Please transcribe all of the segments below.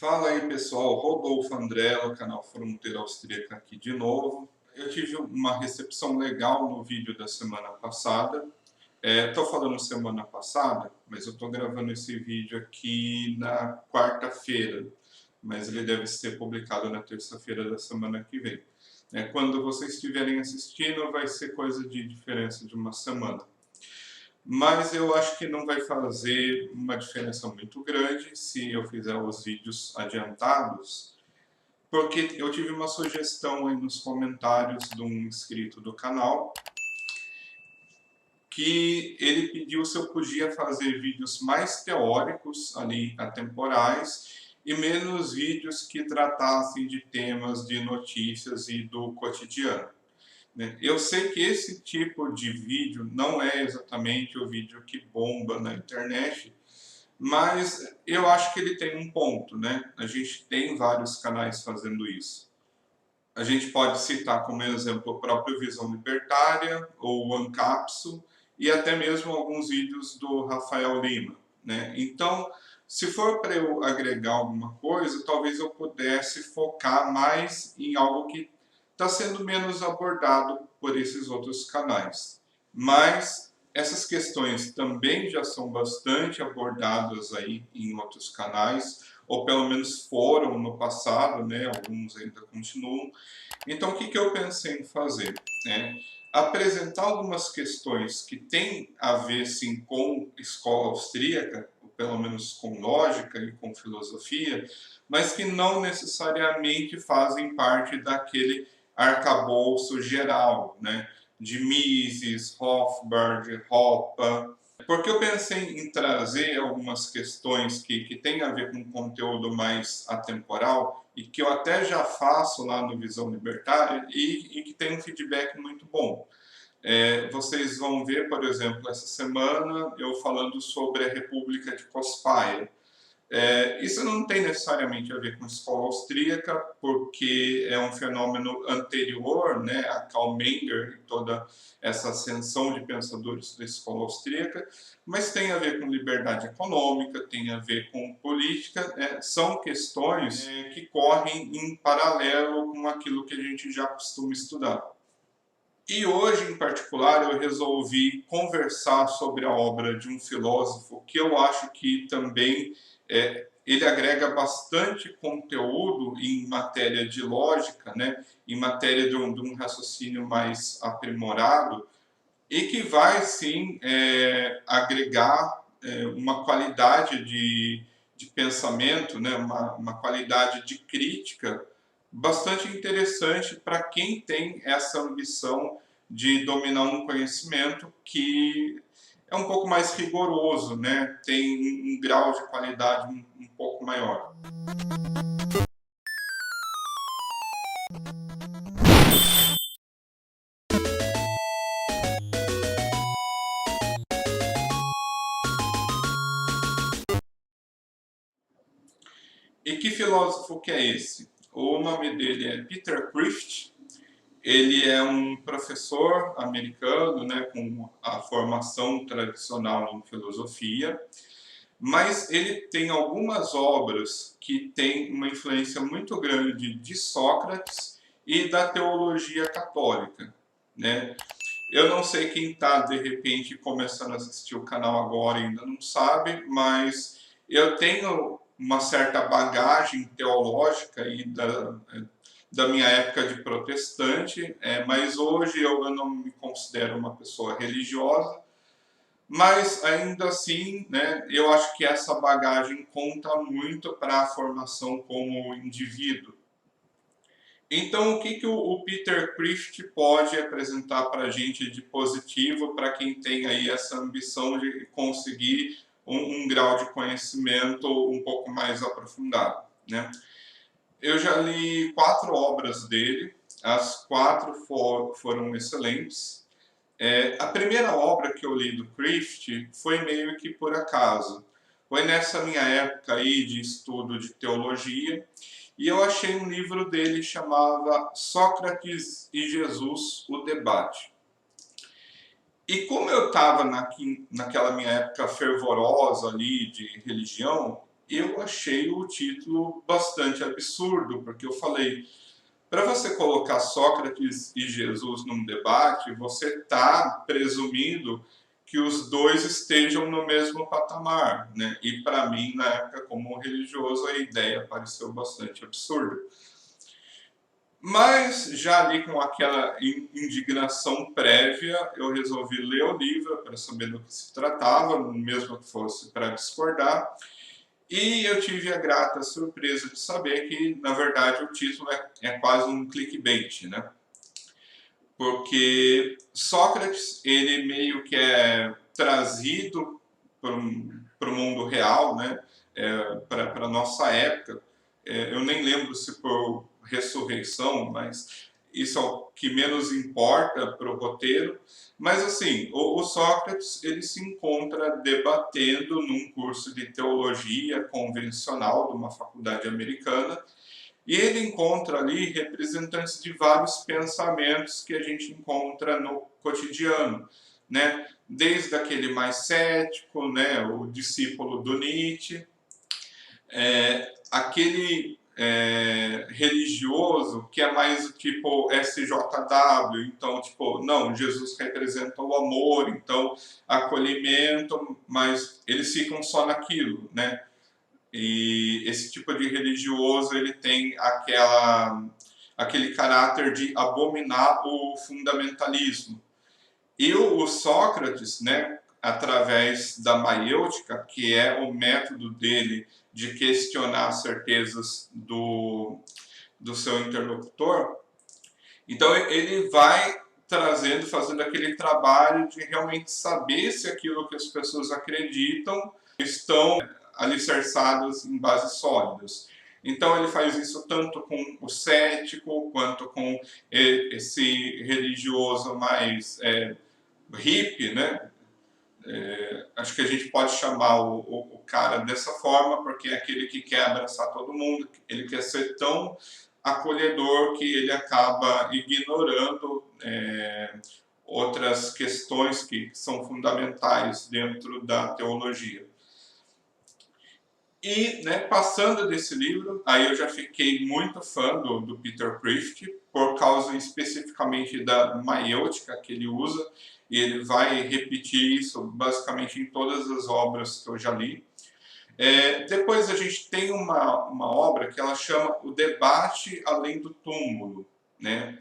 Fala aí pessoal, Rodolfo Andrella, canal Fronteira Austríaca aqui de novo. Eu tive uma recepção legal no vídeo da semana passada. Estou falando semana passada, mas eu estou gravando esse vídeo aqui na quarta-feira, mas ele deve ser publicado na terça-feira da semana que vem. Quando vocês estiverem assistindo, vai ser coisa de diferença de uma semana. Mas eu acho que não vai fazer uma diferença muito grande se eu fizer os vídeos adiantados, porque eu tive uma sugestão aí nos comentários de um inscrito do canal, que ele pediu se eu podia fazer vídeos mais teóricos, ali, atemporais, e menos vídeos que tratassem de temas de notícias e do cotidiano. Eu sei que esse tipo de vídeo não é exatamente o vídeo que bomba na internet, mas eu acho que ele tem um ponto, né? A gente tem vários canais fazendo isso. A gente pode citar como exemplo o próprio Visão Libertária, ou o Ancapsu, e até mesmo alguns vídeos do Rafael Lima, né? Então, se for para eu agregar alguma coisa, talvez eu pudesse focar mais em algo que está sendo menos abordado por esses outros canais. Mas essas questões também já são bastante abordadas aí em outros canais, ou pelo menos foram no passado, né? Alguns ainda continuam. Então, o que eu pensei em fazer? Apresentar algumas questões que têm a ver, sim, com escola austríaca, ou pelo menos com lógica e com filosofia, mas que não necessariamente fazem parte daquele arcabouço geral, né? De Mises, Rothbard, Hoppe. Porque eu pensei em trazer algumas questões que têm a ver com um conteúdo mais atemporal e que eu até já faço lá no Visão Libertária e que tem um feedback muito bom. Vocês vão ver, por exemplo, essa semana eu falando sobre a República de Cospaia. Isso não tem necessariamente a ver com a escola austríaca, porque é um fenômeno anterior, né, a Karl Menger e toda essa ascensão de pensadores da escola austríaca, mas tem a ver com liberdade econômica, tem a ver com política, são questões que correm em paralelo com aquilo que a gente já costuma estudar. E hoje, em particular, eu resolvi conversar sobre a obra de um filósofo que eu acho que também ele agrega bastante conteúdo em matéria de lógica, né? Em matéria de um raciocínio mais aprimorado, e que vai, sim, agregar uma qualidade de pensamento, né? Uma qualidade de crítica bastante interessante para quem tem essa ambição de dominar um conhecimento que é um pouco mais rigoroso, né? Tem um grau de qualidade um pouco maior. E que filósofo que é esse? O nome dele é Peter Kreeft. Ele é um professor americano, né, com a formação tradicional em filosofia, mas ele tem algumas obras que têm uma influência muito grande de Sócrates e da teologia católica, né? Eu não sei quem está, de repente, começando a assistir o canal agora e ainda não sabe, mas eu tenho uma certa bagagem teológica aí da minha época de protestante, mas hoje eu não me considero uma pessoa religiosa, mas ainda assim, né, eu acho que essa bagagem conta muito para a formação como indivíduo. Então, o que o Peter Kreeft pode apresentar para a gente de positivo para quem tem aí essa ambição de conseguir um grau de conhecimento um pouco mais aprofundado, né? Eu já li 4 obras dele, as 4 foram excelentes. A primeira obra que eu li do Kreeft foi meio que por acaso. Foi nessa minha época aí de estudo de teologia, e eu achei um livro dele chamado Sócrates e Jesus, o Debate. E como eu estava naquela minha época fervorosa ali de religião, eu achei o título bastante absurdo, porque eu falei, para você colocar Sócrates e Jesus num debate, você está presumindo que os dois estejam no mesmo patamar, né? E para mim, na época, como religioso, a ideia pareceu bastante absurda. Mas já ali com aquela indignação prévia, eu resolvi ler o livro para saber do que se tratava, mesmo que fosse para discordar. E eu tive a grata surpresa de saber que, na verdade, o título é quase um clickbait, né? Porque Sócrates, ele meio que é trazido para o mundo real, né? Para a nossa época. Eu nem lembro se por ressurreição, mas isso é o que menos importa para o roteiro. Mas assim, o Sócrates ele se encontra debatendo num curso de teologia convencional de uma faculdade americana e ele encontra ali representantes de vários pensamentos que a gente encontra no cotidiano, né? Desde aquele mais cético, né, o discípulo do Nietzsche, aquele religioso que é mais tipo SJW, então tipo, não, Jesus representa o amor, então acolhimento, mas eles ficam só naquilo, né? E esse tipo de religioso ele tem aquele caráter de abominar o fundamentalismo. E o Sócrates, né, através da maiêutica, que é o método dele de questionar as certezas do seu interlocutor, então ele vai trazendo, fazendo aquele trabalho de realmente saber se aquilo que as pessoas acreditam estão alicerçadas em bases sólidas. Então ele faz isso tanto com o cético, quanto com esse religioso mais hippie, né? Acho que a gente pode chamar o cara dessa forma, porque é aquele que quer abraçar todo mundo, ele quer ser tão acolhedor que ele acaba ignorando outras questões que são fundamentais dentro da teologia. E, né, passando desse livro, aí eu já fiquei muito fã do Peter Kreeft, por causa especificamente da maiêutica que ele usa, e ele vai repetir isso basicamente em todas as obras que eu já li. Depois a gente tem uma obra que ela chama O Debate Além do Túmulo, né?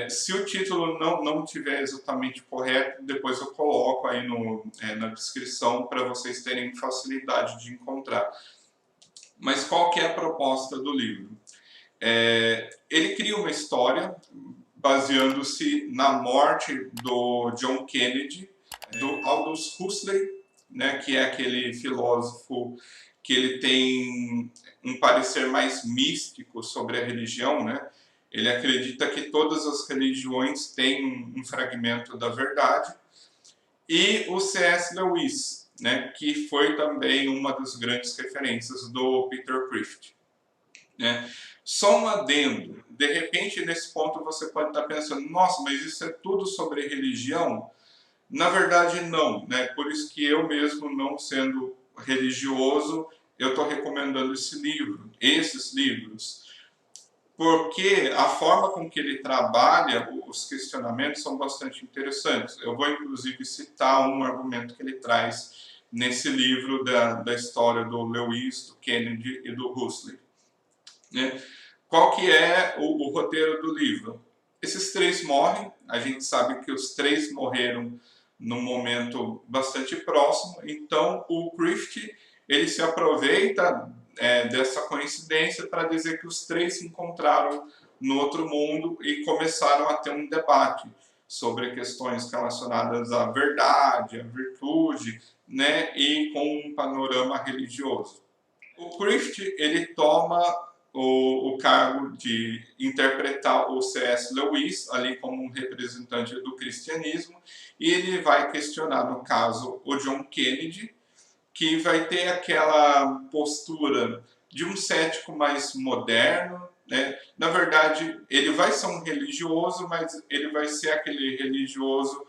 Se o título não tiver exatamente correto, depois eu coloco aí na descrição para vocês terem facilidade de encontrar. Mas qual que é a proposta do livro? Ele cria uma história baseando-se na morte do John Kennedy, do Aldous Huxley, né, que é aquele filósofo que ele tem um parecer mais místico sobre a religião, né? Ele acredita que todas as religiões têm um fragmento da verdade. E o C.S. Lewis, né, que foi também uma das grandes referências do Peter Kreeft. Né? Só um adendo, de repente nesse ponto você pode estar pensando, nossa, mas isso é tudo sobre religião? Na verdade não, né? Por isso que eu mesmo, não sendo religioso, eu estou recomendando esses livros, porque a forma com que ele trabalha os questionamentos são bastante interessantes. Eu vou inclusive citar um argumento que ele traz nesse livro da história do Lewis, do Kennedy e do Huxley. Né? Qual que é o roteiro do livro? Esses três morrem, a gente sabe que os três morreram num momento bastante próximo, então o Kreeft ele se aproveita dessa coincidência para dizer que os três se encontraram no outro mundo e começaram a ter um debate sobre questões relacionadas à verdade, à virtude, né, e com um panorama religioso. O Kreeft ele toma o cargo de interpretar o C.S. Lewis ali como um representante do cristianismo, e ele vai questionar, no caso, o John Kennedy, que vai ter aquela postura de um cético mais moderno, né? Na verdade, ele vai ser um religioso, mas ele vai ser aquele religioso,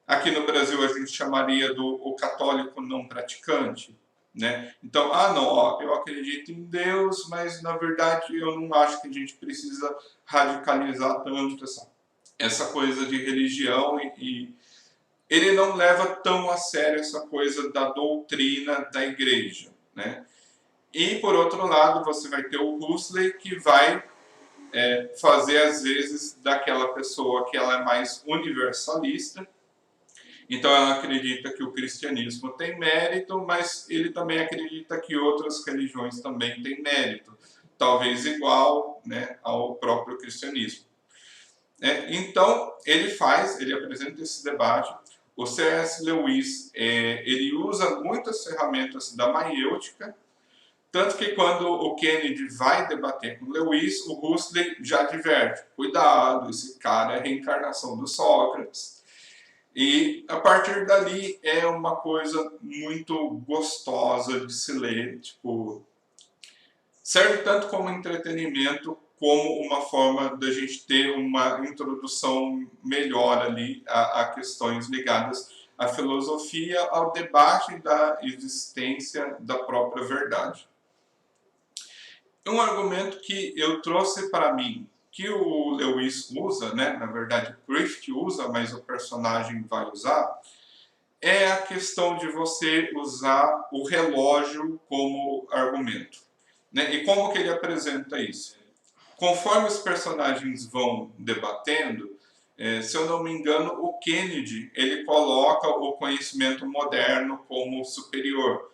aqui no Brasil a gente chamaria do o católico não praticante, né? Então, não, ó, eu acredito em Deus, mas na verdade eu não acho que a gente precisa radicalizar tanto essa coisa de religião e ele não leva tão a sério essa coisa da doutrina da igreja, né? E por outro lado, você vai ter o Huxley que vai fazer às vezes daquela pessoa que ela é mais universalista. Então ela acredita que o cristianismo tem mérito, mas ele também acredita que outras religiões também têm mérito, talvez igual, né, ao próprio cristianismo. Então ele apresenta esse debate. O C.S. Lewis ele usa muitas ferramentas da maiêutica, tanto que quando o Kennedy vai debater com Lewis, o Huxley já adverte: cuidado, esse cara é a reencarnação do Sócrates. E a partir dali é uma coisa muito gostosa de se ler, tipo, serve tanto como entretenimento como uma forma da gente ter uma introdução melhor ali a questões ligadas à filosofia, ao debate da existência da própria verdade. Um argumento que eu trouxe para mim, que o Lewis usa, né? Na verdade o Griffith usa, mas o personagem vai usar, é a questão de você usar o relógio como argumento, né? E como que ele apresenta isso? Conforme os personagens vão debatendo, se eu não me engano, o Kennedy ele coloca o conhecimento moderno como superior.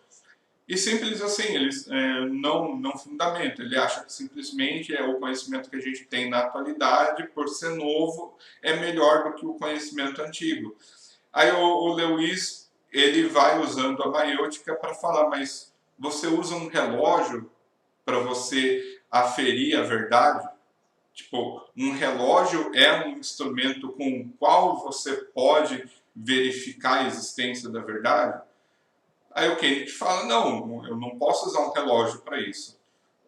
E simples assim, ele não fundamenta, ele acha que simplesmente o conhecimento que a gente tem na atualidade, por ser novo, é melhor do que o conhecimento antigo. Aí o Lewis ele vai usando a maiêutica para falar, mas você usa um relógio para você aferir a verdade? Tipo, um relógio é um instrumento com o qual você pode verificar a existência da verdade? Aí o Kennedy fala, não, eu não posso usar um relógio para isso.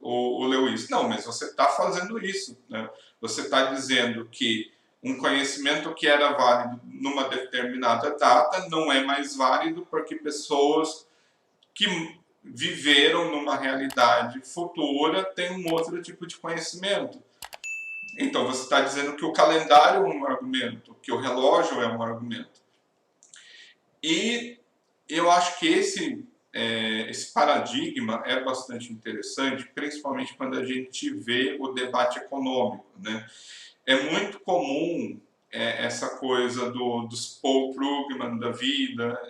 O Lewis, não, mas você está fazendo isso, né? Você está dizendo que um conhecimento que era válido numa determinada data não é mais válido porque pessoas que viveram numa realidade futura têm um outro tipo de conhecimento. Então você está dizendo que o calendário é um argumento, que o relógio é um argumento. E eu acho que esse paradigma é bastante interessante, principalmente quando a gente vê o debate econômico, né? É muito comum essa coisa dos Paul Krugman da vida,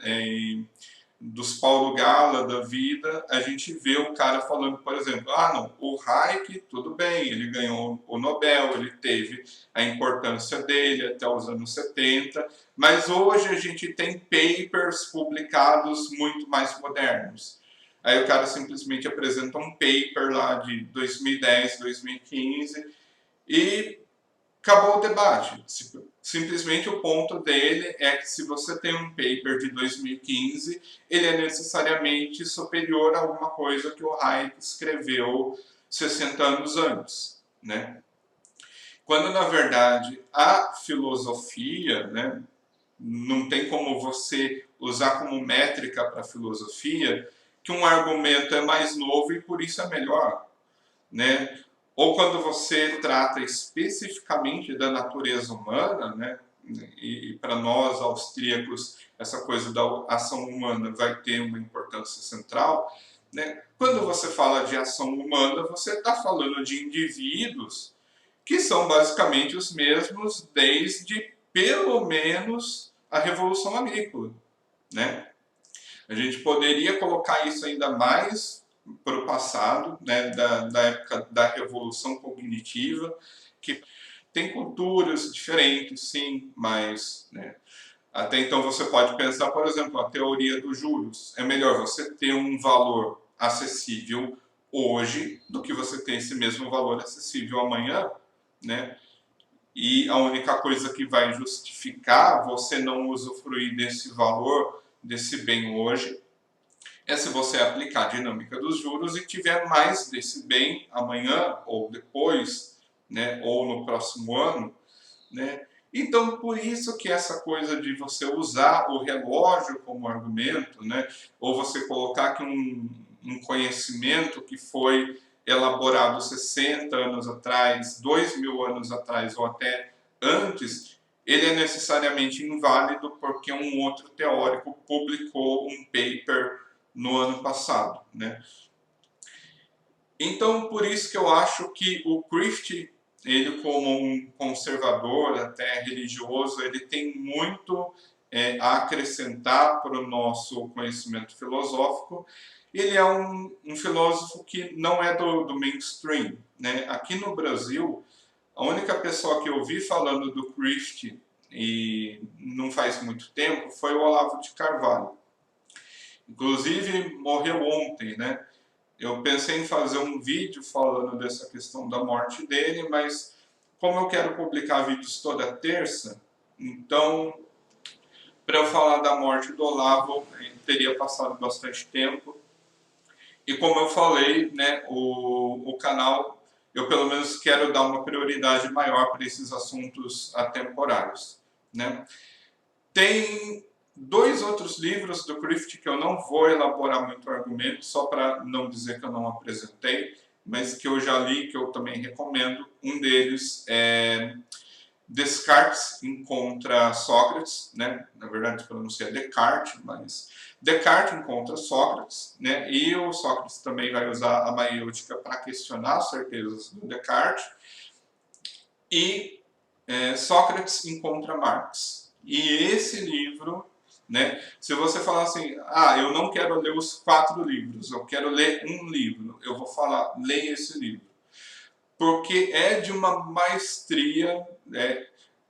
dos Paulo Gala da vida, a gente vê o cara falando, por exemplo, não, o Hayek, tudo bem, ele ganhou o Nobel, ele teve a importância dele até os anos 70, mas hoje a gente tem papers publicados muito mais modernos. Aí o cara simplesmente apresenta um paper lá de 2010, 2015 e acabou o debate. Simplesmente o ponto dele é que se você tem um paper de 2015, ele é necessariamente superior a alguma coisa que o Hayek escreveu 60 anos antes, né? Quando, na verdade, a filosofia, né, não tem como você usar como métrica para a filosofia que um argumento é mais novo e por isso é melhor, né? Ou quando você trata especificamente da natureza humana, né? E para nós austríacos essa coisa da ação humana vai ter uma importância central, né? Quando você fala de ação humana, você está falando de indivíduos que são basicamente os mesmos desde pelo menos a Revolução Agrícola, né? A gente poderia colocar isso ainda mais para o passado, né, da época da Revolução Cognitiva, que tem culturas diferentes, sim, mas né, até então você pode pensar, por exemplo, a teoria dos juros. É melhor você ter um valor acessível hoje do que você ter esse mesmo valor acessível amanhã, né? E a única coisa que vai justificar você não usufruir desse valor, desse bem hoje, é se você aplicar a dinâmica dos juros e tiver mais desse bem amanhã ou depois, né, ou no próximo ano, né? Então, por isso que essa coisa de você usar o relógio como argumento, né, ou você colocar que um conhecimento que foi elaborado 60 anos atrás, 2000 anos atrás ou até antes, ele é necessariamente inválido porque um outro teórico publicou um paper no ano passado, né? Então, por isso que eu acho que o Christie, ele como um conservador, até religioso, ele tem muito a acrescentar para o nosso conhecimento filosófico. Ele é um filósofo que não é do mainstream, né? Aqui no Brasil, a única pessoa que eu vi falando do Christie, e não faz muito tempo, foi o Olavo de Carvalho. Inclusive, morreu ontem, né? Eu pensei em fazer um vídeo falando dessa questão da morte dele, mas como eu quero publicar vídeos toda terça, então, para eu falar da morte do Olavo, teria passado bastante tempo. E como eu falei, né, o canal, eu pelo menos quero dar uma prioridade maior para esses assuntos atemporais, né? Tem dois outros livros do Christie que eu não vou elaborar muito argumento, só para não dizer que eu não apresentei, mas que eu já li, que eu também recomendo. Um deles é Descartes encontra Sócrates, né? Na verdade pronuncia Descartes, mas Descartes encontra Sócrates, né? E o Sócrates também vai usar a maiêutica para questionar as certezas do Descartes. E Sócrates encontra Marx. E esse livro, né? Se você falar assim, eu não quero ler os 4 livros, eu quero ler um livro, eu vou falar, leia esse livro. Porque é de uma maestria,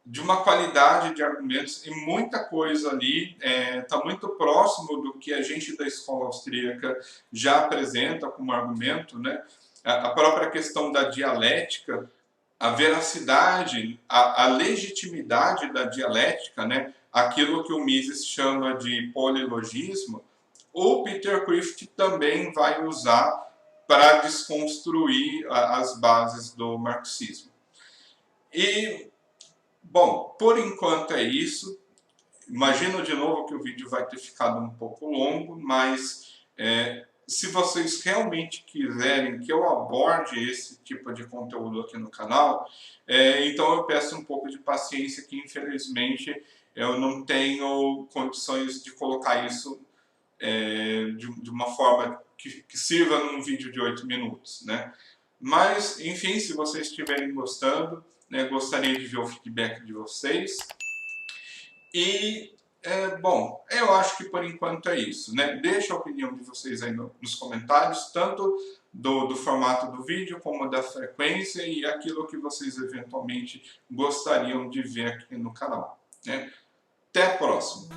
de uma qualidade de argumentos e muita coisa ali está muito próximo do que a gente da escola austríaca já apresenta como argumento, né? A própria questão da dialética, a veracidade, a legitimidade da dialética, né? Aquilo que o Mises chama de polilogismo, o Peter Christie também vai usar para desconstruir as bases do marxismo. E, bom, por enquanto é isso. Imagino de novo que o vídeo vai ter ficado um pouco longo, mas se vocês realmente quiserem que eu aborde esse tipo de conteúdo aqui no canal, então eu peço um pouco de paciência, que infelizmente eu não tenho condições de colocar isso de uma forma que sirva num vídeo de 8 minutos, né? Mas, enfim, se vocês estiverem gostando, né, gostaria de ver o feedback de vocês. E, bom, eu acho que por enquanto é isso, né? Deixa a opinião de vocês aí nos comentários, tanto do formato do vídeo, como da frequência e aquilo que vocês eventualmente gostariam de ver aqui no canal, né? Até a próxima!